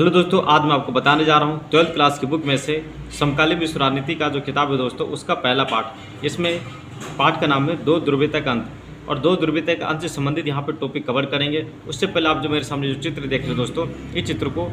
Hello दोस्तों, आज मैं आपको बताने जा रहा हूँ 12th क्लास की बुक में से समकालीन विश्व राजनीति का जो किताब है दोस्तों, उसका पहला पार्ट। इसमें पार्ट का नाम है दो ध्रुवीयता का अंत, और दो ध्रुवीयता के अंत से संबंधित यहाँ पे टॉपिक कवर करेंगे। उससे पहले आप जो मेरे सामने जो चित्र देख रहे हो दोस्तों, इस चित्र को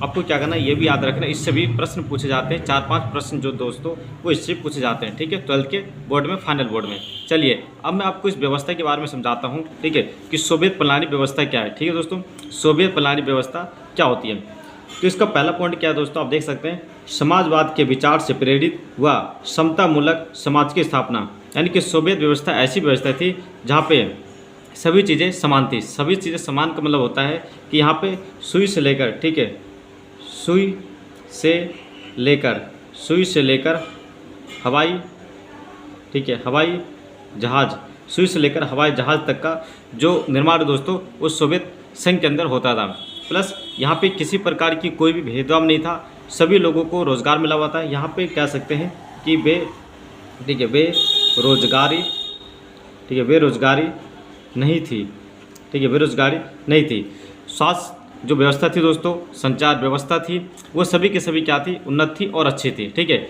आपको क्या करना है ये भी याद रखना। इससे भी प्रश्न पूछे जाते हैं, 4-5 प्रश्न जो दोस्तों वो इससे पूछे जाते हैं, ठीक है, 12th के बोर्ड में, फाइनल बोर्ड में। चलिए अब मैं आपको इस व्यवस्था के बारे में समझाता हूँ, ठीक है, कि सोवियत प्रणाली व्यवस्था क्या है। ठीक है दोस्तों, सोवियत प्रणाली व्यवस्था क्या होती है। तो इसका पहला पॉइंट क्या है दोस्तों, आप देख सकते हैं, समाजवाद के विचार से प्रेरित व समतामूलक समाज की स्थापना। यानी कि सोवियत व्यवस्था ऐसी व्यवस्था थी जहाँ पे सभी चीज़ें समान थी। सभी चीज़ें समान का मतलब होता है कि यहाँ पे सुई से लेकर, ठीक है, सुई से लेकर हवाई, ठीक है, हवाई जहाज़, सुई से लेकर हवाई जहाज़ तक का जो निर्माण है दोस्तों, उस सोवियत संघ के अंदर होता था। प्लस यहाँ पे किसी प्रकार की कोई भी भेदभाव नहीं था, सभी लोगों को रोज़गार मिला हुआ था। यहाँ पे कह सकते हैं कि बेरोजगारी, ठीक है, बेरोजगारी नहीं थी, ठीक है, बेरोजगारी नहीं थी। स्वास्थ्य जो व्यवस्था थी दोस्तों, संचार व्यवस्था थी, वो सभी के सभी क्या थी, उन्नत थी और अच्छी थी। ठीक है,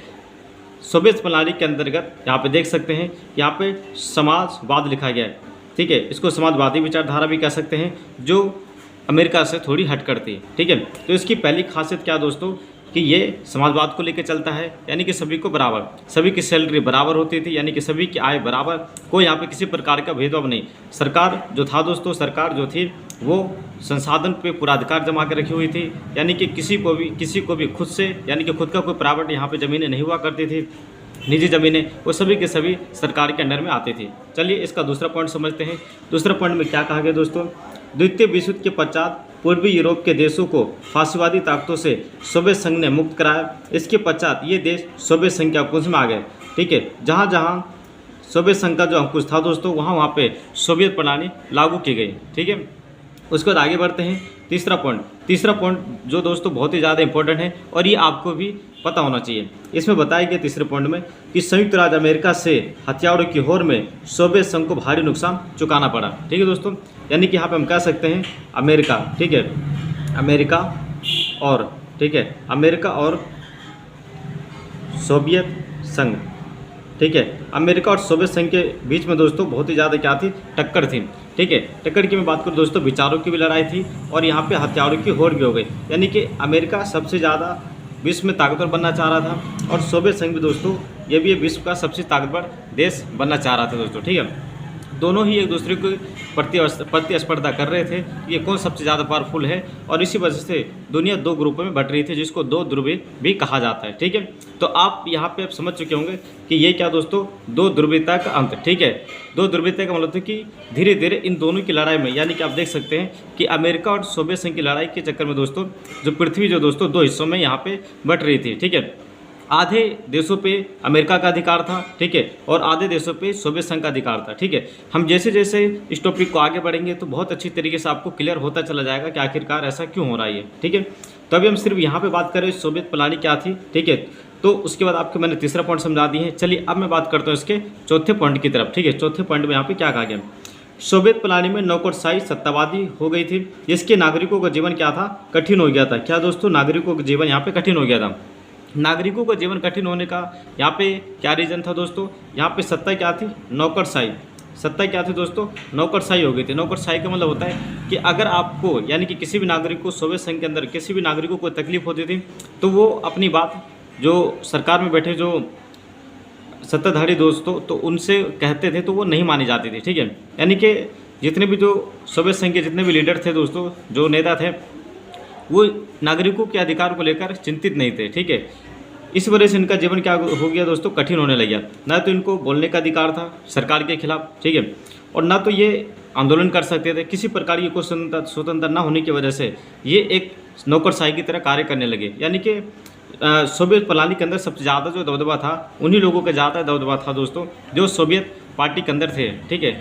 सोवियत प्रणाली के अंतर्गत यहाँ पे देख सकते हैं, यहाँ पे समाजवाद लिखा गया है, ठीक है, इसको समाजवादी विचारधारा भी कह सकते हैं, जो अमेरिका से थोड़ी हट करती है। ठीक है, तो इसकी पहली खासियत क्या दोस्तों, कि ये समाजवाद को लेकर चलता है, यानी कि सभी को बराबर, सभी की सैलरी बराबर होती थी, यानी कि सभी की आय बराबर, कोई यहाँ पे किसी प्रकार का भेदभाव नहीं। सरकार जो था दोस्तों, सरकार जो थी वो संसाधन पे पूरा अधिकार जमा कर रखी हुई थी, यानी कि किसी को भी खुद से, यानी कि खुद का कोई प्राइवेट यहाँ पे ज़मीनें नहीं हुआ करती थी, निजी ज़मीनें, वो सभी के सभी सरकार के अंडर में आती थी। चलिए इसका दूसरा पॉइंट समझते हैं। दूसरा पॉइंट में क्या कहा गया दोस्तों, द्वितीय विश्व युद्ध के पश्चात पूर्वी यूरोप के देशों को फासिवादी ताकतों से सोवियत संघ ने मुक्त कराया। इसके पश्चात ये देश सोवियत संघ के अंकुश में आ गए। ठीक है, जहाँ जहाँ सोवियत संघ का जो अंकुश था दोस्तों, वहाँ पे सोवियत प्रणाली लागू की गई। ठीक है, उसके बाद आगे बढ़ते हैं। तीसरा पॉइंट जो दोस्तों बहुत ही ज़्यादा इंपॉर्टेंट है और ये आपको भी पता होना चाहिए। इसमें बताया गया तीसरे पॉइंट में कि संयुक्त राज्य अमेरिका से हथियारों की होड़ में सोवियत संघ को भारी नुकसान चुकाना पड़ा। ठीक है दोस्तों, यानी कि यहाँ पे हम कह सकते हैं अमेरिका, ठीक है, अमेरिका और सोवियत संघ, ठीक है, अमेरिका और सोवियत संघ के बीच में दोस्तों बहुत ही ज़्यादा क्या थी, टक्कर थी। ठीक है, टक्कर की मैं बात करूँ दोस्तों, विचारों की भी लड़ाई थी और यहाँ पे हथियारों की होड़ भी हो गई। यानी कि अमेरिका सबसे ज़्यादा विश्व में ताकतवर बनना चाह रहा था और सोवियत संघ भी दोस्तों ये भी विश्व का सबसे ताकतवर देश बनना चाह रहा था दोस्तों। ठीक है, दोनों ही एक दूसरे को प्रतिस्पर्धा कर रहे थे, ये कौन सबसे ज़्यादा पावरफुल है, और इसी वजह से दुनिया दो ग्रुपों में बट रही थी, जिसको दो ध्रुवीय भी कहा जाता है। ठीक है, तो आप यहाँ पे आप समझ चुके होंगे कि ये क्या दोस्तों, दो ध्रुवीयता का अंत। ठीक है, दो ध्रुवीयता का मतलब है कि धीरे धीरे इन दोनों की लड़ाई में, यानी कि आप देख सकते हैं कि अमेरिका और सोवियत संघ की लड़ाई के चक्कर में दोस्तों जो पृथ्वी जो दोस्तों दो हिस्सों में यहाँ पे बट रही थी। ठीक है, आधे देशों पे अमेरिका का अधिकार था, ठीक है, और आधे देशों पे सोवियत संघ का अधिकार था। ठीक है, हम जैसे जैसे इस टॉपिक को आगे बढ़ेंगे तो बहुत अच्छी तरीके से आपको क्लियर होता चला जाएगा कि आखिरकार ऐसा क्यों हो रहा है। ठीक है, तो अभी हम सिर्फ यहाँ पे बात करें सोवियत प्रणाली क्या थी। ठीक है, तो उसके बाद आपको मैंने तीसरा पॉइंट समझा दिए हैं। चलिए अब मैं बात करता हूँ इसके चौथे पॉइंट की तरफ। ठीक है, चौथे पॉइंट में यहाँ पे क्या कहा गया, सोवियत प्रणाली में नौकरशाही सत्तावादी हो गई थी, जिसके नागरिकों का जीवन क्या था, कठिन हो गया था। क्या दोस्तों, नागरिकों का जीवन यहाँ पे कठिन हो गया था। नागरिकों का जीवन कठिन होने का यहाँ पे क्या रीज़न था दोस्तों, यहाँ पे सत्ता क्या थी, नौकरशाही। सत्ता क्या थी दोस्तों, नौकरशाही हो गई थी। नौकरशाही का मतलब होता है कि अगर आपको, यानी कि किसी भी नागरिक को, सोवियत संघ के अंदर किसी भी नागरिक को तकलीफ होती थी तो वो अपनी बात जो सरकार में बैठे जो सत्ताधारी दोस्तों तो उनसे कहते थे तो वो नहीं मानी जाती थी। ठीक है, यानी कि जितने भी जो सोवियत संघ के जितने भी लीडर थे दोस्तों, जो नेता थे, वो नागरिकों के अधिकार को लेकर चिंतित नहीं थे। ठीक है, इस वजह से इनका जीवन क्या हो गया दोस्तों, कठिन होने लग गया। ना तो इनको बोलने का अधिकार था सरकार के खिलाफ, ठीक है, और ना तो ये आंदोलन कर सकते थे। किसी प्रकार की कोई स्वतंत्रता ना होने की वजह से ये एक नौकरशाही की तरह कार्य करने लगे। यानी कि सोवियत प्रणाली के अंदर सबसे ज़्यादा जो दबदबा था, उन्हीं लोगों का ज़्यादा दबदबा था दोस्तों जो सोवियत पार्टी के अंदर थे। ठीक है,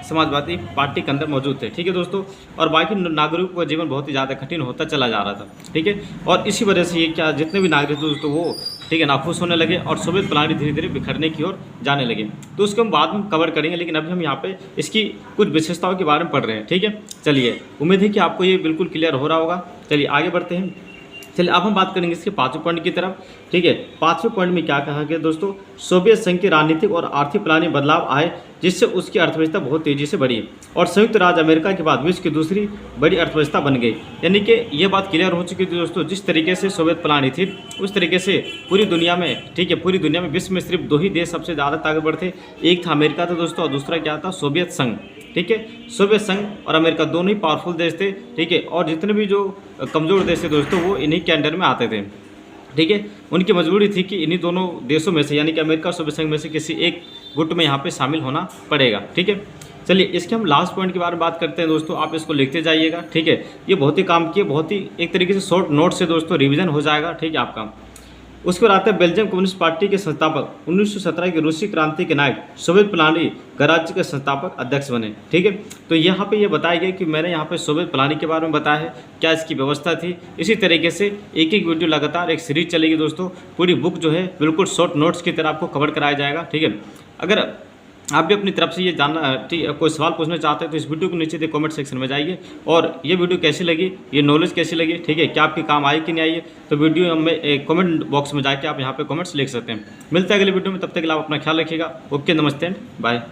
समाजवादी पार्टी के अंदर मौजूद थे। ठीक है दोस्तों, और बाकी नागरिकों का जीवन बहुत ही ज़्यादा कठिन होता चला जा रहा था। ठीक है, और इसी वजह से ये क्या, जितने भी नागरिक दोस्तों वो ठीक है, नाखुश होने लगे और सोवियत प्रणाली धीरे धीरे बिखरने की ओर जाने लगे। तो उसको हम बाद में कवर करेंगे, लेकिन अभी हम यहाँ पे इसकी कुछ विशेषताओं के बारे में पढ़ रहे हैं। ठीक है, चलिए, उम्मीद है कि आपको ये बिल्कुल क्लियर हो रहा होगा। चलिए आगे बढ़ते हैं। चलिए अब हम बात करेंगे इसके 5वें पॉइंट की तरफ। ठीक है, 5वें पॉइंट में क्या कहा गया दोस्तों, सोवियत संघ की राजनीतिक और आर्थिक प्रणाली में बदलाव आए जिससे उसकी अर्थव्यवस्था बहुत तेजी से बढ़ी और संयुक्त राज्य अमेरिका के बाद विश्व की दूसरी बड़ी अर्थव्यवस्था बन गई। यानी कि ये बात क्लियर हो चुकी थी दोस्तों, जिस तरीके से सोवियत प्रणाली थी उस तरीके से पूरी दुनिया में, ठीक है, पूरी दुनिया में विश्व में सिर्फ 2 ही देश सबसे ज़्यादा ताकतवर थे। एक था अमेरिका था दोस्तों, और दूसरा क्या था, सोवियत संघ। ठीक है, सोवियत संघ और अमेरिका दोनों ही पावरफुल देश थे। ठीक है, और जितने भी जो कमज़ोर देश थे दोस्तों वो इन्हीं के अंडर में आते थे। ठीक है, उनकी मजबूरी थी कि इन्हीं दोनों देशों में से, यानी कि अमेरिका और सोवियत संघ में से किसी एक गुट में यहाँ पे शामिल होना पड़ेगा। ठीक है, चलिए इसके हम लास्ट पॉइंट के बारे में बात करते हैं दोस्तों, आप इसको लिखते जाइएगा। ठीक है, ये बहुत ही काम की, बहुत ही एक तरीके से शॉर्ट नोट से दोस्तों रिवीजन हो जाएगा। ठीक है आपका। उसके बाद आते हैं बेल्जियम कम्युनिस्ट पार्टी के संस्थापक, 1917 की रूसी क्रांति के नायक, सोवियत प्रणाली गणराज्य के संस्थापक अध्यक्ष बने। ठीक है, तो यहाँ पे ये बताया गया कि मैंने यहाँ पे सोवियत प्रणाली के बारे में बताया है, क्या इसकी व्यवस्था थी। इसी तरीके से एक एक वीडियो लगातार एक सीरीज चलेगी दोस्तों, पूरी बुक जो है बिल्कुल शॉर्ट नोट्स की तरह आपको कवर कराया जाएगा। ठीक है, अगर आप भी अपनी तरफ से ये जानना, ठीक, कोई सवाल पूछना चाहते हैं तो इस वीडियो को नीचे कमेंट सेक्शन में जाइए और ये वीडियो कैसी लगी, ये नॉलेज कैसी लगी, ठीक है, क्या आपके काम आई कि नहीं आई, तो वीडियो में कमेंट बॉक्स में जाके आप यहाँ पे कमेंट्स लिख सकते हैं। मिलते हैं अगले वीडियो में, तब तक के लिए आप अपना ख्याल रखिएगा। ओके, नमस्ते, बाय।